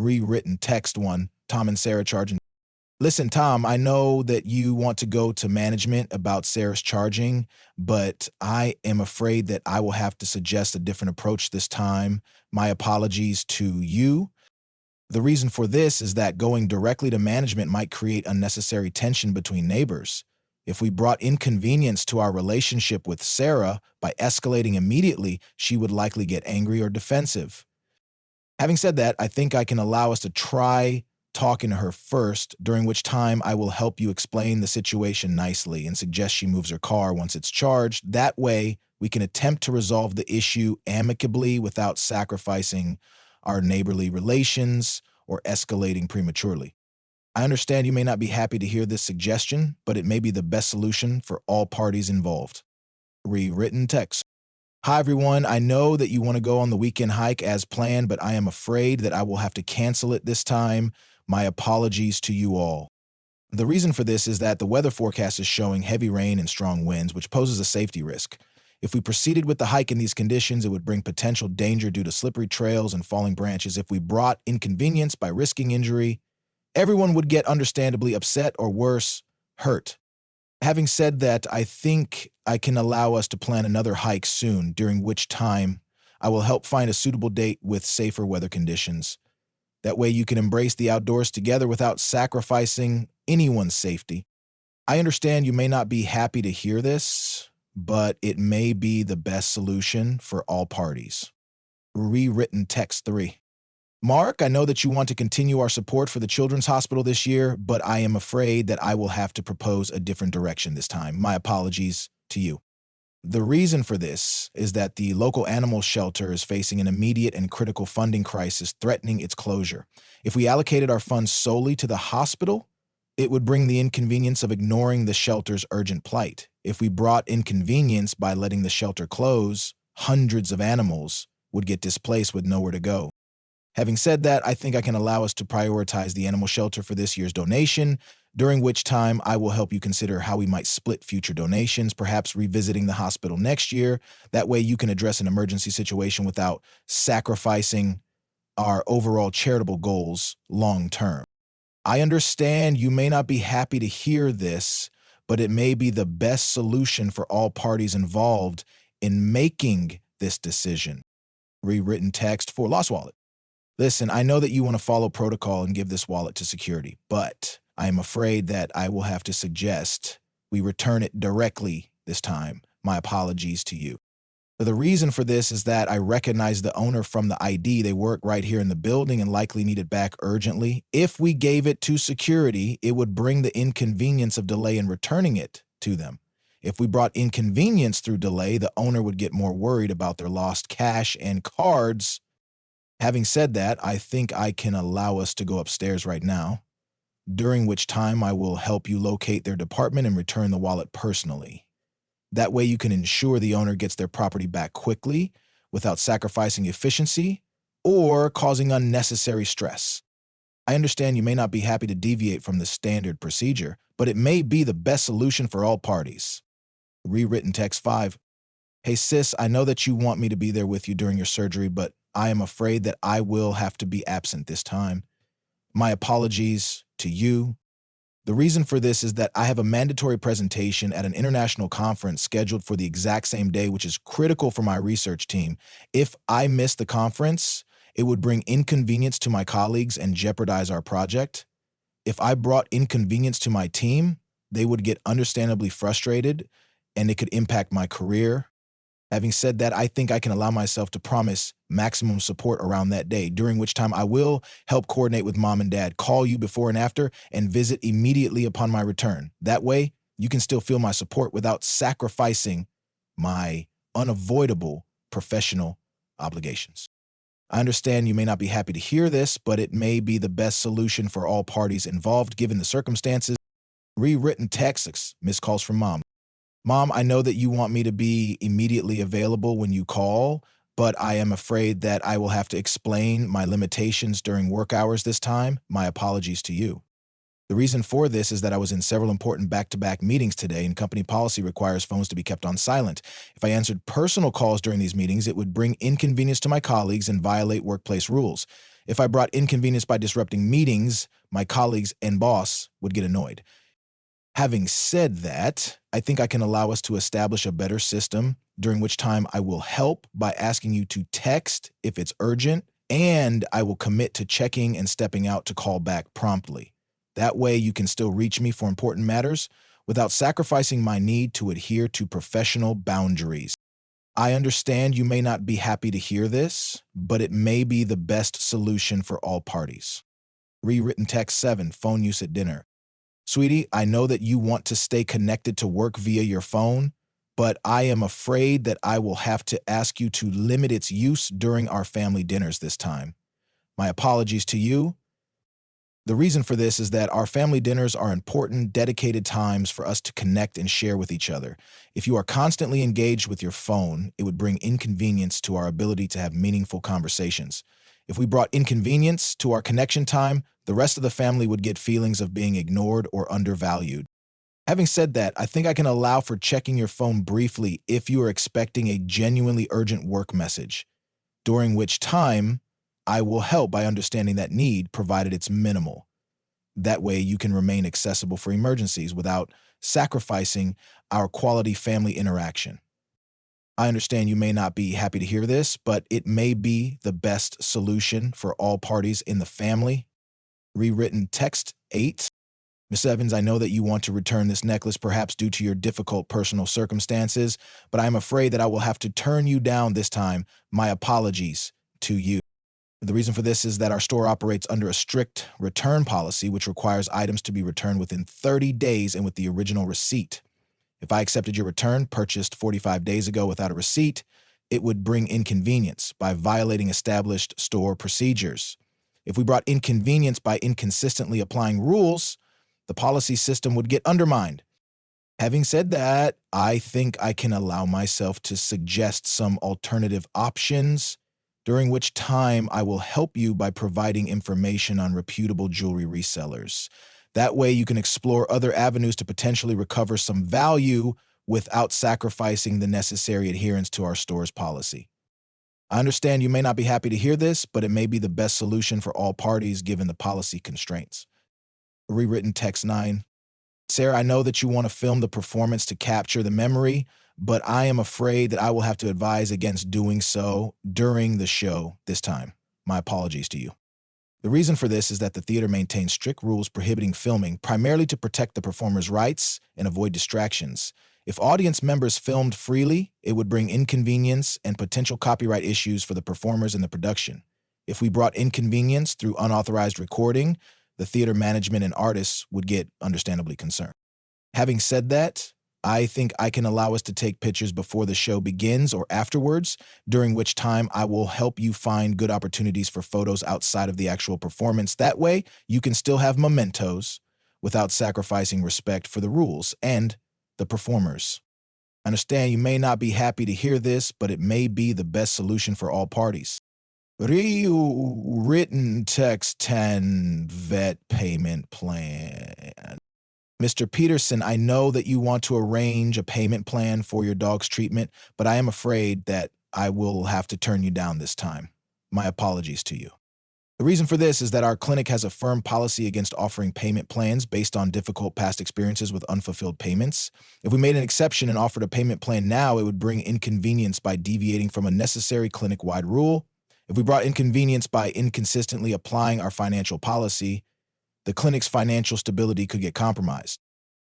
Rewritten text 1, Tom and Sarah charging. Listen, Tom, I know that you want to go to management about Sarah's charging, but I am afraid that I will have to suggest a different approach this time. My apologies to you. The reason for this is that going directly to management might create unnecessary tension between neighbors. If we brought inconvenience to our relationship with Sarah by escalating immediately, she would likely get angry or defensive. Having said that, I think I can allow us to try talking to her first, during which time I will help you explain the situation nicely and suggest she moves her car once it's charged. That way, we can attempt to resolve the issue amicably without sacrificing our neighborly relations or escalating prematurely. I understand you may not be happy to hear this suggestion, but it may be the best solution for all parties involved. Rewritten text. Hi, everyone. I know that you want to go on the weekend hike as planned, but I am afraid that I will have to cancel it this time. My apologies to you all. The reason for this is that the weather forecast is showing heavy rain and strong winds, which poses a safety risk. If we proceeded with the hike in these conditions, it would bring potential danger due to slippery trails and falling branches. If we brought inconvenience by risking injury, everyone would get understandably upset or worse, hurt. Having said that, I think I can allow us to plan another hike soon, during which time I will help find a suitable date with safer weather conditions. That way you can embrace the outdoors together without sacrificing anyone's safety. I understand you may not be happy to hear this, but it may be the best solution for all parties. Rewritten text 3. Mark, I know that you want to continue our support for the Children's Hospital this year, but I am afraid that I will have to propose a different direction this time. My apologies to you. The reason for this is that the local animal shelter is facing an immediate and critical funding crisis threatening its closure. If we allocated our funds solely to the hospital, it would bring the inconvenience of ignoring the shelter's urgent plight. If we brought inconvenience by letting the shelter close, hundreds of animals would get displaced with nowhere to go. Having said that, I think I can allow us to prioritize the animal shelter for this year's donation, during which time I will help you consider how we might split future donations, perhaps revisiting the hospital next year. That way you can address an emergency situation without sacrificing our overall charitable goals long term. I understand you may not be happy to hear this, but it may be the best solution for all parties involved in making this decision. Rewritten text for Lost Wallet. Listen, I know that you want to follow protocol and give this wallet to security, but I am afraid that I will have to suggest we return it directly this time. My apologies to you. The reason for this is that I recognize the owner from the ID. They work right here in the building and likely need it back urgently. If we gave it to security, it would bring the inconvenience of delay in returning it to them. If we brought inconvenience through delay, the owner would get more worried about their lost cash and cards. Having said that, I think I can allow us to go upstairs right now, during which time I will help you locate their department and return the wallet personally. That way you can ensure the owner gets their property back quickly without sacrificing efficiency or causing unnecessary stress. I understand you may not be happy to deviate from the standard procedure, but it may be the best solution for all parties. Rewritten text 5. Hey sis, I know that you want me to be there with you during your surgery, but I am afraid that I will have to be absent this time. My apologies to you. The reason for this is that I have a mandatory presentation at an international conference scheduled for the exact same day, which is critical for my research team. If I miss the conference, it would bring inconvenience to my colleagues and jeopardize our project. If I brought inconvenience to my team, they would get understandably frustrated and it could impact my career. Having said that, I think I can allow myself to promise maximum support around that day, during which time I will help coordinate with mom and dad, call you before and after, and visit immediately upon my return. That way, you can still feel my support without sacrificing my unavoidable professional obligations. I understand you may not be happy to hear this, but it may be the best solution for all parties involved given the circumstances. Rewritten texts, missed calls from mom. Mom, I know that you want me to be immediately available when you call, but I am afraid that I will have to explain my limitations during work hours this time. My apologies to you. The reason for this is that I was in several important back-to-back meetings today, and company policy requires phones to be kept on silent. If I answered personal calls during these meetings, it would bring inconvenience to my colleagues and violate workplace rules. If I brought inconvenience by disrupting meetings, my colleagues and boss would get annoyed. Having said that, I think I can allow us to establish a better system, during which time I will help by asking you to text if it's urgent, and I will commit to checking and stepping out to call back promptly. That way you can still reach me for important matters without sacrificing my need to adhere to professional boundaries. I understand you may not be happy to hear this, but it may be the best solution for all parties. Rewritten text 7, phone use at dinner. Sweetie, I know that you want to stay connected to work via your phone, but I am afraid that I will have to ask you to limit its use during our family dinners this time. My apologies to you. The reason for this is that our family dinners are important, dedicated times for us to connect and share with each other. If you are constantly engaged with your phone, it would bring inconvenience to our ability to have meaningful conversations. If we brought inconvenience to our connection time, the rest of the family would get feelings of being ignored or undervalued. Having said that, I think I can allow for checking your phone briefly if you are expecting a genuinely urgent work message, during which time I will help by understanding that need, provided it's minimal. That way you can remain accessible for emergencies without sacrificing our quality family interaction. I understand you may not be happy to hear this, but it may be the best solution for all parties in the family. Rewritten text 8. Miss Evans, I know that you want to return this necklace, perhaps due to your difficult personal circumstances, but I am afraid that I will have to turn you down this time. My apologies to you. The reason for this is that our store operates under a strict return policy, which requires items to be returned within 30 days and with the original receipt. If I accepted your return, purchased 45 days ago without a receipt, it would bring inconvenience by violating established store procedures. If we brought inconvenience by inconsistently applying rules, the policy system would get undermined. Having said that, I think I can allow myself to suggest some alternative options, during which time I will help you by providing information on reputable jewelry resellers. That way you can explore other avenues to potentially recover some value without sacrificing the necessary adherence to our store's policy. I understand you may not be happy to hear this, but it may be the best solution for all parties given the policy constraints. Rewritten text 9. Sarah, I know that you want to film the performance to capture the memory, but I am afraid that I will have to advise against doing so during the show this time. My apologies to you. The reason for this is that the theater maintains strict rules prohibiting filming, primarily to protect the performer's rights and avoid distractions. If audience members filmed freely, it would bring inconvenience and potential copyright issues for the performers and the production. If we brought inconvenience through unauthorized recording, the theater management and artists would get understandably concerned. Having said that, I think I can allow us to take pictures before the show begins or afterwards, during which time I will help you find good opportunities for photos outside of the actual performance. That way, you can still have mementos without sacrificing respect for the rules and the performers. I understand you may not be happy to hear this, but it may be the best solution for all parties. Rewritten text 10, vet payment plan. Mr. Peterson, I know that you want to arrange a payment plan for your dog's treatment, but I am afraid that I will have to turn you down this time. My apologies to you. The reason for this is that our clinic has a firm policy against offering payment plans based on difficult past experiences with unfulfilled payments. If we made an exception and offered a payment plan now, it would bring inconvenience by deviating from a necessary clinic-wide rule. If we brought inconvenience by inconsistently applying our financial policy, the clinic's financial stability could get compromised.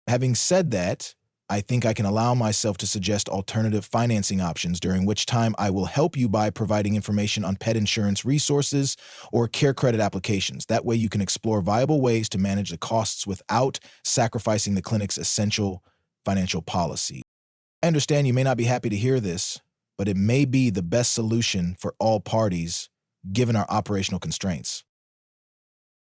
Having said that, I think I can allow myself to suggest alternative financing options, during which time I will help you by providing information on pet insurance resources or care credit applications. That way you can explore viable ways to manage the costs without sacrificing the clinic's essential financial policy. I understand you may not be happy to hear this, but it may be the best solution for all parties given our operational constraints.